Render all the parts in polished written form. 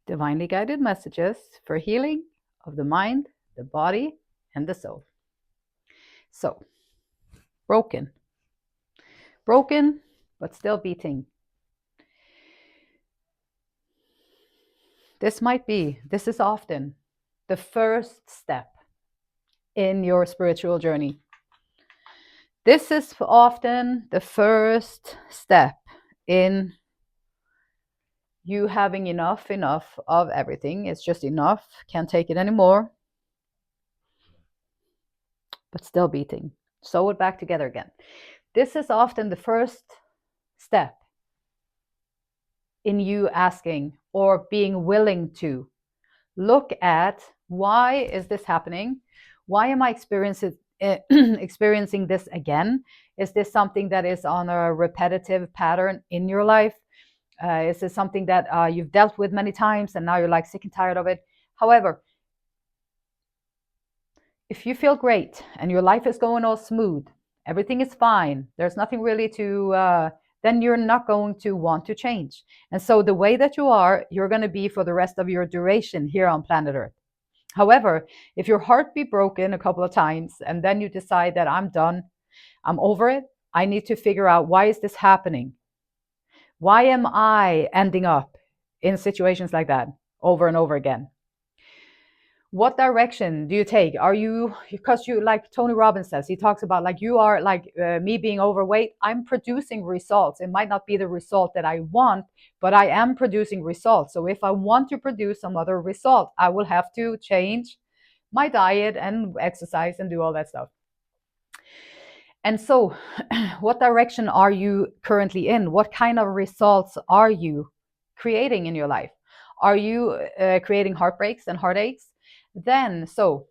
Divinely guided messages for healing of the mind, the body, and the soul. So, broken. Broken, but still beating. This is often the first step in your spiritual journey. This is often the first step in you having enough of everything. It's just enough, can't take it anymore, but still beating. Sew it back together again. This is often the first step in you asking or being willing to look at, why is this happening? Why am I experiencing this again? Is this something that is on a repetitive pattern in your life? Is this something that you've dealt with many times and now you're like sick and tired of it? However, if you feel great and your life is going all smooth, everything is fine, there's nothing really to, then you're not going to want to change. And so the way that you are, you're going to be for the rest of your duration here on planet Earth. However, if your heart be broken a couple of times and then you decide that I'm done, I'm over it, I need to figure out, why is this happening? Why am I ending up in situations like that over and over again? What direction do you take? Are you, because you, like Tony Robbins says, he talks about, like, you are like me being overweight. I'm producing results. It might not be the result that I want, but I am producing results. So if I want to produce some other result, I will have to change my diet and exercise and do all that stuff. And so what direction are you currently in? What kind of results are you creating in your life? Are you creating heartbreaks and heartaches? Then, so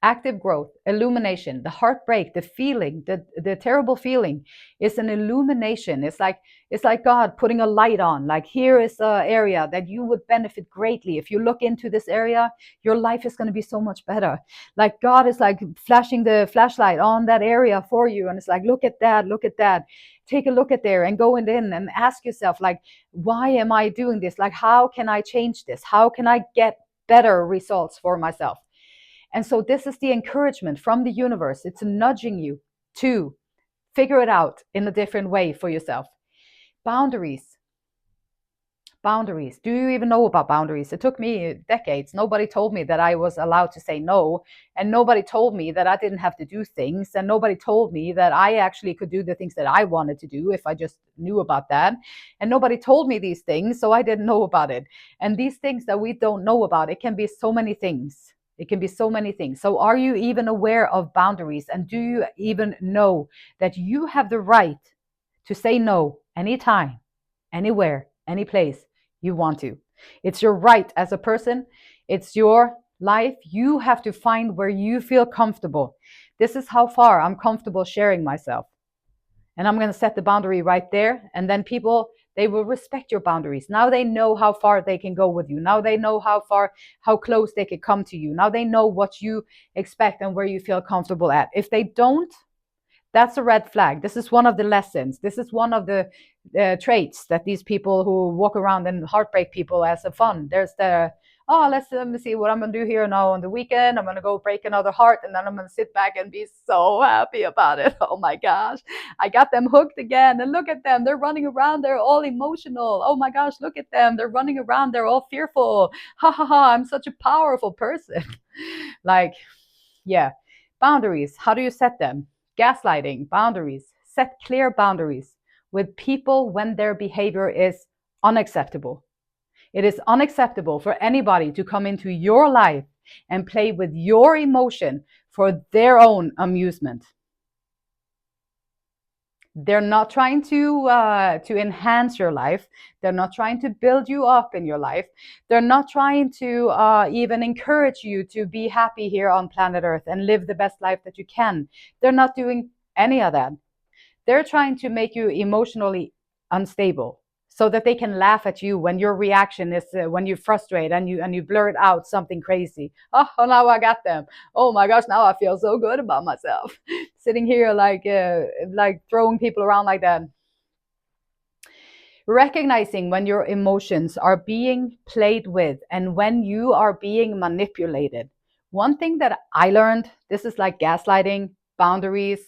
active growth, illumination, the heartbreak, the feeling, the terrible feeling is an illumination. It's like God putting a light on, like, here is an area that you would benefit greatly. If you look into this area, your life is going to be so much better. Like God is like flashing the flashlight on that area for you. And it's like, look at that, look at that. Take a look at there and go in and ask yourself, like, why am I doing this? Like, how can I change this? How can I get better results for myself? And so this is the encouragement from the universe. It's nudging you to figure it out in a different way for yourself. Boundaries. Boundaries. Do you even know about boundaries? It took me decades. Nobody told me that I was allowed to say no. And nobody told me that I didn't have to do things. And nobody told me that I actually could do the things that I wanted to do if I just knew about that. And nobody told me these things, so I didn't know about it. And these things that we don't know about, it can be so many things. It can be so many things. So are you even aware of boundaries? And do you even know that you have the right to say no anytime, anywhere, any place you want to? It's your right as a person. It's your life. You have to find where you feel comfortable. This is how far I'm comfortable sharing myself. And I'm going to set the boundary right there. And then people, they will respect your boundaries. Now they know how far they can go with you. Now they know how close they can come to you. Now they know what you expect and where you feel comfortable at. If they don't, that's a red flag. This is one of the lessons. This is one of the traits that these people who walk around and heartbreak people as a fun. There's the, oh, let me see what I'm going to do here now on the weekend. I'm going to go break another heart, and then I'm going to sit back and be so happy about it. Oh my gosh, I got them hooked again. And look at them. They're running around. They're all emotional. Oh my gosh, look at them. They're running around. They're all fearful. Ha ha ha. I'm such a powerful person. Like, yeah. Boundaries. How do you set them? Gaslighting. Boundaries. Set clear boundaries with people when their behavior is unacceptable. It is unacceptable for anybody to come into your life and play with your emotion for their own amusement. They're not trying to enhance your life. They're not trying to build you up in your life. They're not trying to even encourage you to be happy here on planet Earth and live the best life that you can. They're not doing any of that. They're trying to make you emotionally unstable so that they can laugh at you when your reaction is when you frustrate and you blurt out something crazy. Oh, now I got them. Oh my gosh, now I feel so good about myself. Sitting here like throwing people around like that. Recognizing when your emotions are being played with and when you are being manipulated. One thing that I learned, this is like gaslighting, boundaries,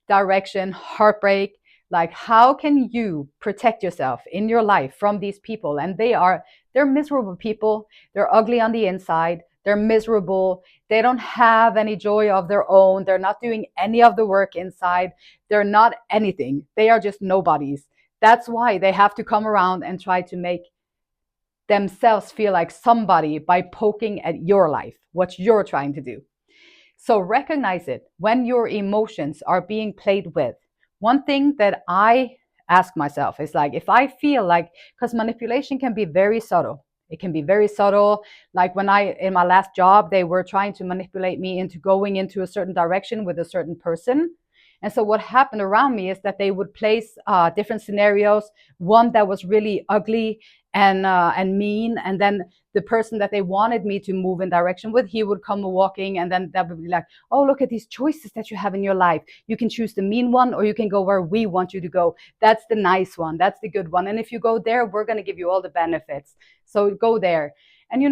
direction, heartbreak. Like, how can you protect yourself in your life from these people? And they're miserable people. They're ugly on the inside. They're miserable. They don't have any joy of their own. They're not doing any of the work inside. They're not anything. They are just nobodies. That's why they have to come around and try to make themselves feel like somebody by poking at your life, what you're trying to do. So recognize it when your emotions are being played with. One thing that I ask myself is like, if I feel like, because manipulation can be very subtle. It can be very subtle. Like when in my last job, they were trying to manipulate me into going into a certain direction with a certain person. And so what happened around me is that they would place different scenarios, one that was really ugly and mean, and then the person that they wanted me to move in direction with, he would come walking, and then that would be like, oh, look at these choices that you have in your life. You can choose the mean one, or you can go where we want you to go. That's the nice one. That's the good one. And if you go there, we're going to give you all the benefits. So go there. And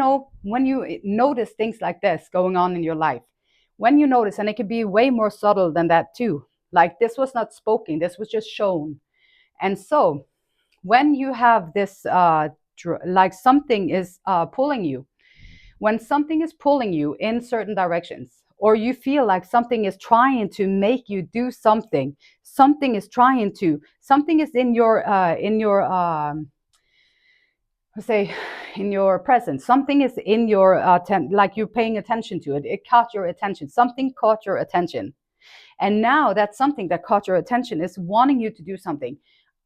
when you notice things like this going on in your life, when you notice, and it can be way more subtle than that too, like this was not spoken, this was just shown. And so when you have this like something is pulling you, when something is pulling you in certain directions, or you feel like something is trying to make you do something, something is in your say in your presence, something is in your like you're paying attention to it, it caught your attention, something caught your attention. And now that something that caught your attention is wanting you to do something.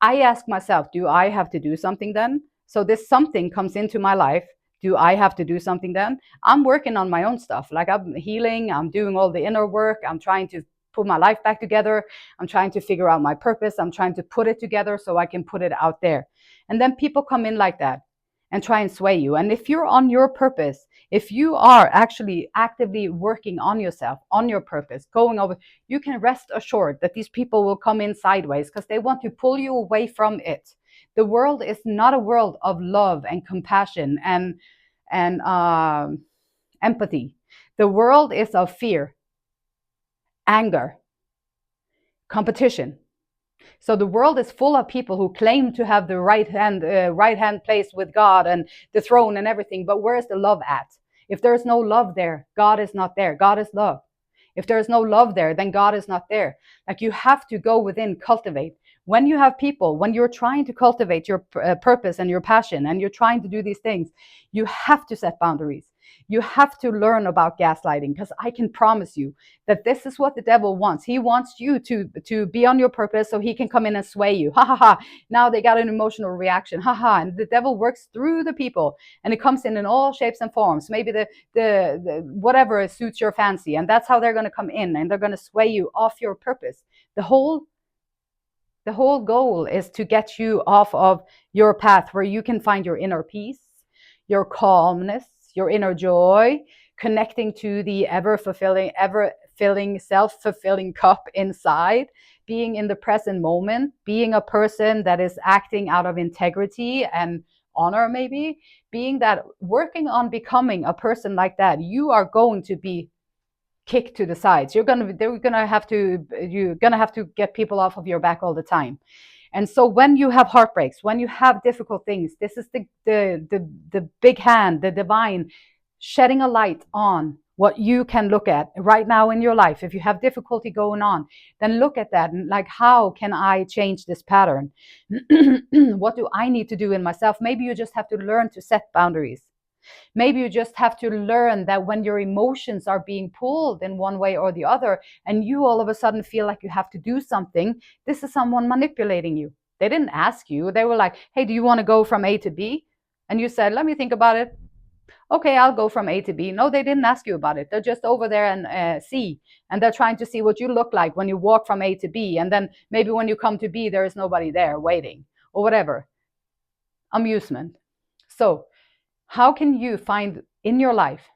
I ask myself, do I have to do something then? So this something comes into my life. Do I have to do something then? I'm working on my own stuff. Like I'm healing, I'm doing all the inner work. I'm trying to put my life back together. I'm trying to figure out my purpose. I'm trying to put it together so I can put it out there. And then people come in like that and try and sway you. And if you're on your purpose, if you are actually actively working on yourself, on your purpose, going over, you can rest assured that these people will come in sideways because they want to pull you away from it. The world is not a world of love and compassion and empathy. The world is of fear, anger, competition. So the world is full of people who claim to have the right hand place with God and the throne and everything. But where is the love at? If there is no love there, God is not there. God is love. If there is no love there, then God is not there. Like you have to go within, cultivate. When you have people, when you're trying to cultivate your purpose and your passion, and you're trying to do these things, you have to set boundaries. You have to learn about gaslighting, because I can promise you that this is what the devil wants. He wants you to be on your purpose so he can come in and sway you. Ha ha ha. Now they got an emotional reaction. Ha ha. And the devil works through the people, and it comes in all shapes and forms. Maybe the whatever suits your fancy, and that's how they're going to come in, and they're going to sway you off your purpose. The whole goal is to get you off of your path where you can find your inner peace, your calmness, your inner joy, connecting to the ever filling, self-fulfilling cup inside, being in the present moment, being a person that is acting out of integrity and honor, maybe being that, working on becoming a person like that. You are going to be kicked to the sides. You're gonna have to get people off of your back all the time. And so when you have heartbreaks, when you have difficult things, this is the big hand, the divine, shedding a light on what you can look at right now in your life. If you have difficulty going on, then look at that and like, how can I change this pattern? What do I need to do in myself? Maybe you just have to learn to set boundaries. Maybe you just have to learn that when your emotions are being pulled in one way or the other, and you all of a sudden feel like you have to do something, this is someone manipulating you. They didn't ask you. They were like, hey, do you want to go from A to B? And you said, let me think about it. Okay, I'll go from A to B. No, they didn't ask you about it. They're just over there and C. And they're trying to see what you look like when you walk from A to B. And then maybe when you come to B, there is nobody there waiting or whatever. Amusement. So how can you find in your life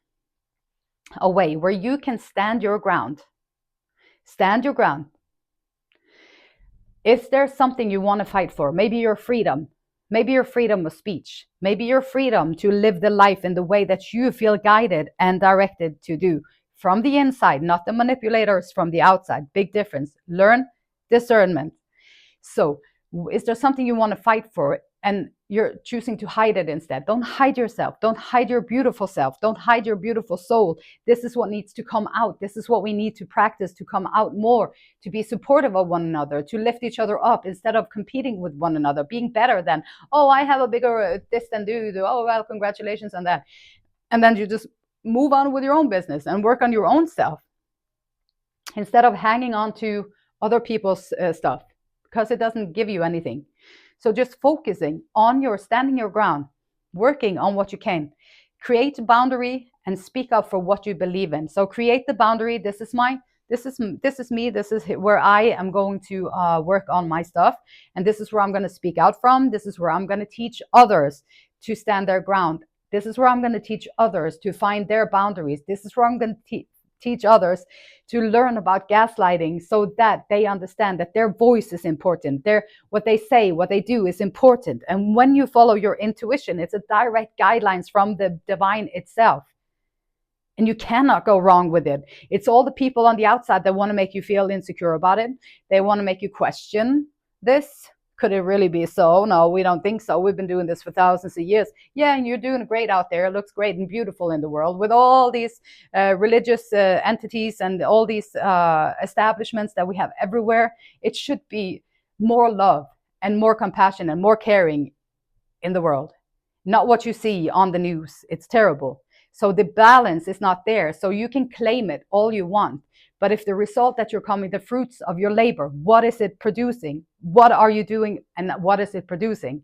a way where you can stand your ground? Stand your ground. Is there something you want to fight for? Maybe your freedom. Maybe your freedom of speech. Maybe your freedom to live the life in the way that you feel guided and directed to do from the inside, not the manipulators from the outside. Big difference. Learn discernment. So, is there something you want to fight for and you're choosing to hide it instead? Don't hide yourself. Don't hide your beautiful self. Don't hide your beautiful soul. This is what needs to come out. This is what we need to practice to come out more, to be supportive of one another, to lift each other up instead of competing with one another, being better than, oh, I have a bigger this than you do. Oh, well, congratulations on that. And then you just move on with your own business and work on your own self instead of hanging on to other people's stuff, because it doesn't give you anything. So just focusing on your standing your ground, working on what you can, create a boundary and speak up for what you believe in. So create the boundary. This is me. This is where I am going to work on my stuff, and this is where I'm going to speak out from. This is where I'm going to teach others to stand their ground. This is where I'm going to teach others to find their boundaries. This is where I'm going to teach others to learn about gaslighting, so that they understand that their voice is important. What they say, what they do is important. And when you follow your intuition, it's a direct guidelines from the divine itself. And you cannot go wrong with it. It's all the people on the outside that want to make you feel insecure about it. They want to make you question this. Could it really be so? No, we don't think so. We've been doing this for thousands of years. Yeah, and you're doing great out there. It looks great and beautiful in the world with all these religious entities and all these establishments that we have everywhere. It should be more love and more compassion and more caring in the world. Not what you see on the news. It's terrible. So the balance is not there. So you can claim it all you want. But if the result that you're coming, the fruits of your labor, what is it producing? What are you doing and what is it producing?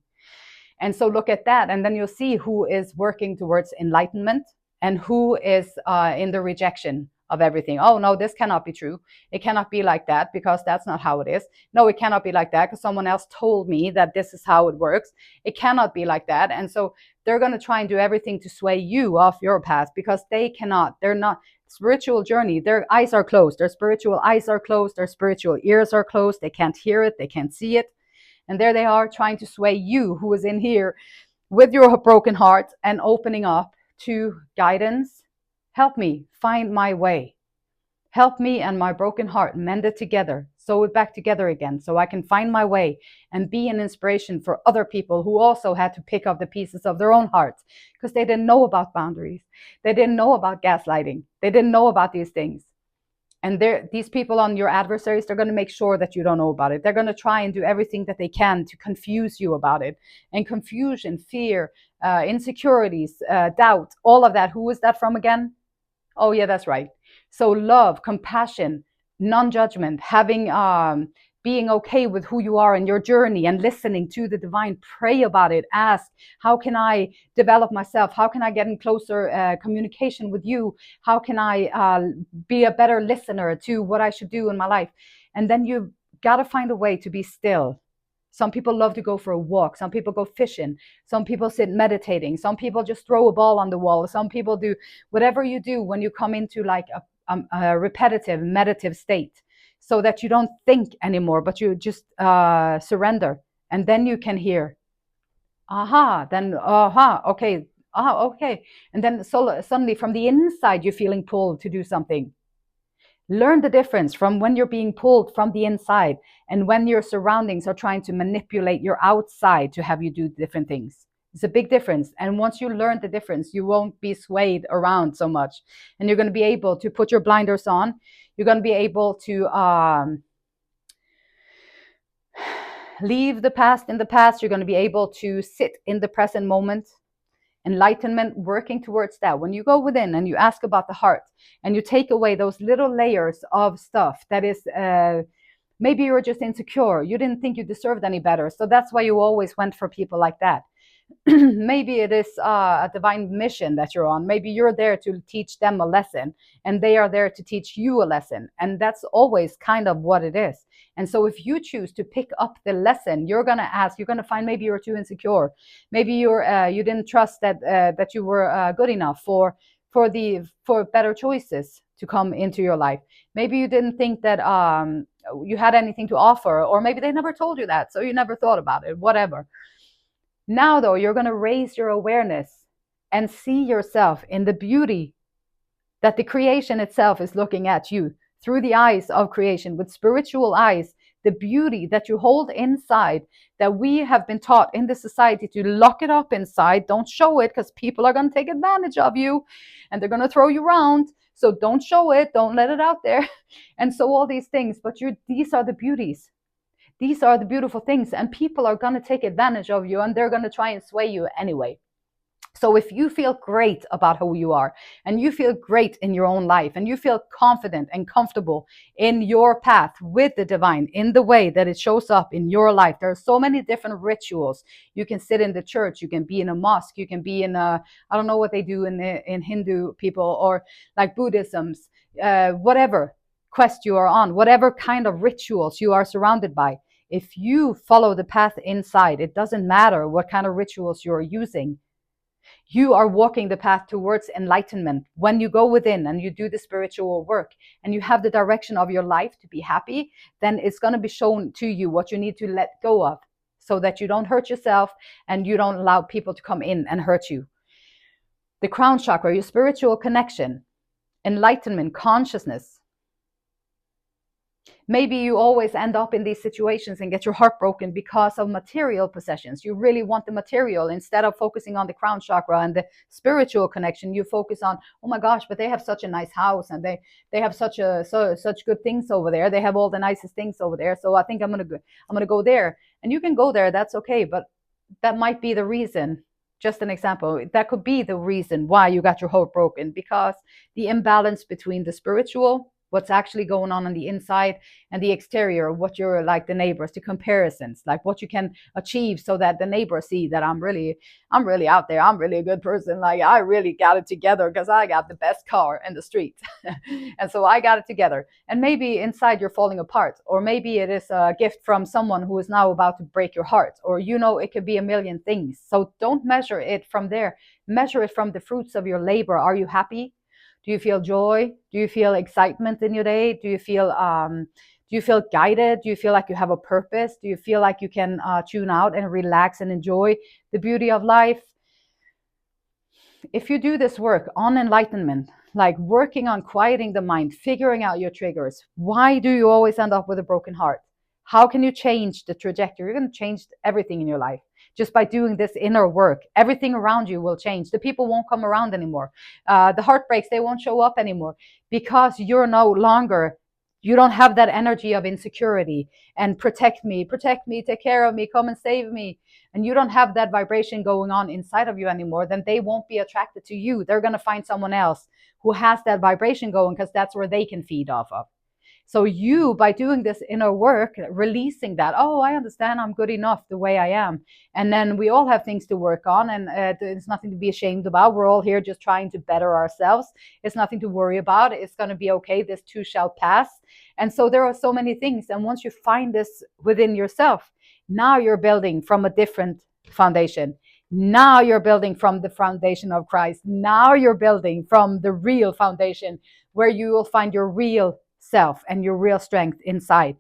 And so look at that. And then you'll see who is working towards enlightenment and who is in the rejection of everything. Oh, no, this cannot be true. It cannot be like that because that's not how it is. No, it cannot be like that because someone else told me that this is how it works. It cannot be like that. And so they're going to try and do everything to sway you off your path because they cannot. They're not. Spiritual journey, their eyes are closed. Their spiritual eyes are closed. Their spiritual ears are closed. They can't hear it. They can't see it. And there they are trying to sway you, who is in here with your broken heart and opening up to guidance. Help me find my way. Help me and my broken heart mend it together, sew it back together again so I can find my way and be an inspiration for other people who also had to pick up the pieces of their own hearts because they didn't know about boundaries. They didn't know about gaslighting. They didn't know about these things. And these people on your adversaries, they're going to make sure that you don't know about it. They're going to try and do everything that they can to confuse you about it. And confusion, fear, insecurities, doubt, all of that. Who is that from again? Oh, yeah, that's right. So love, compassion, non-judgment, having being okay with who you are in your journey and listening to the divine. Pray about it. Ask, how can I develop myself? How can I get in closer communication with you? How can I be a better listener to what I should do in my life? And then you've got to find a way to be still. Some people love to go for a walk. Some people go fishing. Some people sit meditating. Some people just throw a ball on the wall. Some people do whatever you do when you come into like a repetitive meditative state, so that you don't think anymore, but you just surrender. And then you can hear, aha, then, aha, okay, ah, okay. And then suddenly from the inside, you're feeling pulled to do something. Learn the difference from when you're being pulled from the inside and when your surroundings are trying to manipulate your outside to have you do different things. It's a big difference. And once you learn the difference, you won't be swayed around so much. And you're going to be able to put your blinders on. You're going to be able to leave the past in the past. You're going to be able to sit in the present moment. Enlightenment, working towards that. When you go within and you ask about the heart and you take away those little layers of stuff that is, maybe you're just insecure. You didn't think you deserved any better. So that's why you always went for people like that. Maybe it is a divine mission that you're on. Maybe you're there to teach them a lesson and they are there to teach you a lesson. And that's always kind of what it is. And so if you choose to pick up the lesson, you're going to ask, you're going to find maybe you're too insecure. Maybe you didn't trust that you were good enough for better choices to come into your life. Maybe you didn't think that you had anything to offer, or maybe they never told you that. So you never thought about it, whatever. Now, though, you're going to raise your awareness and see yourself in the beauty that the creation itself is looking at you through the eyes of creation, with spiritual eyes, the beauty that you hold inside, that we have been taught in this society to lock it up inside. Don't show it because people are going to take advantage of you and they're going to throw you around. So don't show it, don't let it out there. And so all these things, but these are the beauties. These are the beautiful things, and people are going to take advantage of you and they're going to try and sway you anyway. So if you feel great about who you are, and you feel great in your own life, and you feel confident and comfortable in your path with the divine, in the way that it shows up in your life, there are so many different rituals. You can sit in the church, you can be in a mosque, you can be in a, I don't know what they do in Hindu people, or like Buddhism's, whatever quest you are on, whatever kind of rituals you are surrounded by. If you follow the path inside, it doesn't matter what kind of rituals you're using. You are walking the path towards enlightenment. When you go within and you do the spiritual work and you have the direction of your life to be happy, then it's going to be shown to you what you need to let go of, so that you don't hurt yourself and you don't allow people to come in and hurt you. The crown chakra, your spiritual connection, enlightenment, consciousness. Maybe you always end up in these situations and get your heart broken because of material possessions. You really want the material instead of focusing on the crown chakra and the spiritual connection. You focus on, oh my gosh, but they have such a nice house and they have such good things over there. They have all the nicest things over there. So I think I'm gonna go there. And you can go there. That's okay. But that might be the reason. Just an example. That could be the reason why you got your heart broken, because the imbalance between the spiritual, what's actually going on the inside, and the exterior, what you're like, the neighbors, the comparisons, like what you can achieve, so that the neighbors see that I'm really out there, I'm really a good person, like I really got it together because I got the best car in the street. And so I got it together. And maybe inside you're falling apart, or maybe it is a gift from someone who is now about to break your heart, or it could be a million things. So don't measure it from there. Measure it from the fruits of your labor. Are you happy? Do you feel joy? Do you feel excitement in your day? Do you feel guided? Do you feel like you have a purpose? Do you feel like you can tune out and relax and enjoy the beauty of life? If you do this work on enlightenment, like working on quieting the mind, figuring out your triggers, why do you always end up with a broken heart? How can you change the trajectory? You're going to change everything in your life just by doing this inner work. Everything around you will change. The people won't come around anymore. The heartbreaks, they won't show up anymore, because you're no longer, you don't have that energy of insecurity and protect me, take care of me, come and save me. And you don't have that vibration going on inside of you anymore, then they won't be attracted to you. They're going to find someone else who has that vibration going, because that's where they can feed off of. So you, by doing this inner work, releasing that, oh, I understand, I'm good enough the way I am. And then we all have things to work on, and there's nothing to be ashamed about. We're all here just trying to better ourselves. It's nothing to worry about. It's going to be okay. This too shall pass. And so there are so many things. And once you find this within yourself, now you're building from a different foundation. Now you're building from the foundation of Christ. Now you're building from the real foundation, where you will find your real self and your real strength inside.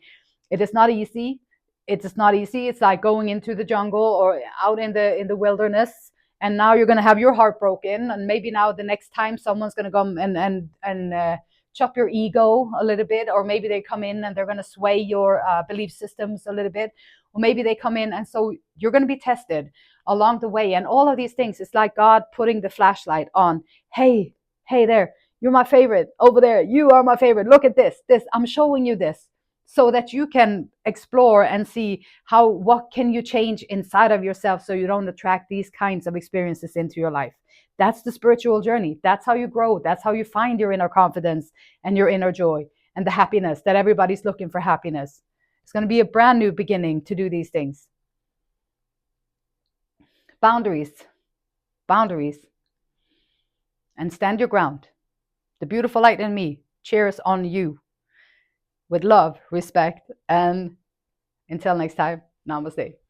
It is not easy. It is not easy. It's like going into the jungle or out in the wilderness, and now you're going to have your heart broken, and maybe now the next time someone's going to come and chop your ego a little bit, or maybe they come in and they're going to sway your belief systems a little bit, or maybe they come in, and so you're going to be tested along the way. And all of these things, it's like God putting the flashlight on. Hey there, you're my favorite over there. You are my favorite. Look at this. I'm showing you this so that you can explore and see what can you change inside of yourself, so you don't attract these kinds of experiences into your life. That's the spiritual journey. That's how you grow. That's how you find your inner confidence and your inner joy and the happiness that everybody's looking for. Happiness. It's going to be a brand new beginning to do these things. Boundaries. And stand your ground. The beautiful light in me cheers on you with love, respect, and until next time, namaste.